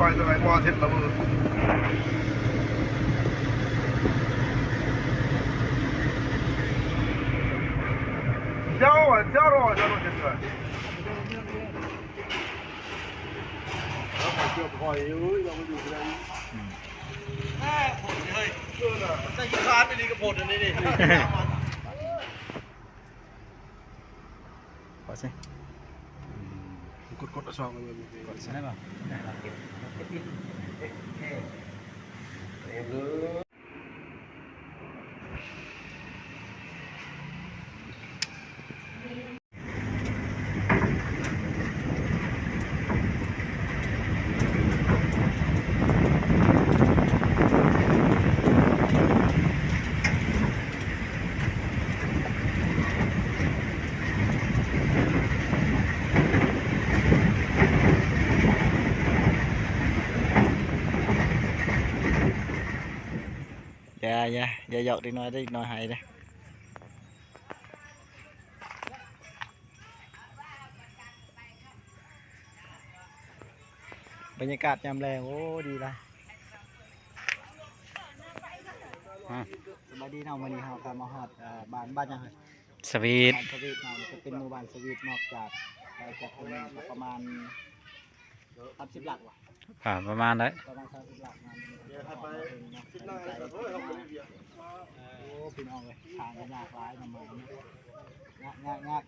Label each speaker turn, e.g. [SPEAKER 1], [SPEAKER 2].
[SPEAKER 1] อยสบายมอเทสระเบิดเจ้ารอเจ็ดเลยเกี่ยวคอยเราไปดูอะไรผลเลยจะยิงคานไปดีกับผลอันนี้ดิ
[SPEAKER 2] ขอสิ
[SPEAKER 1] กดสองเลย
[SPEAKER 2] กดใช่ป่ะอย่าหยอกดีน้อยได้น้อยหายเลยบรรยากาศยามแรงโอ้ดีละสบายดีเนาะวันนี้เรามาฮอดบ้านยังไงสวีทสวีทเนาะจะเป็นหมู่บ้านสวีทนอกจากประมาณ30 หลักว่ะประมาณนั้นประมาณ30 หลักนะโอ้พี่น้องเลยทางก็ยากร้ายประมาณนี้ยาก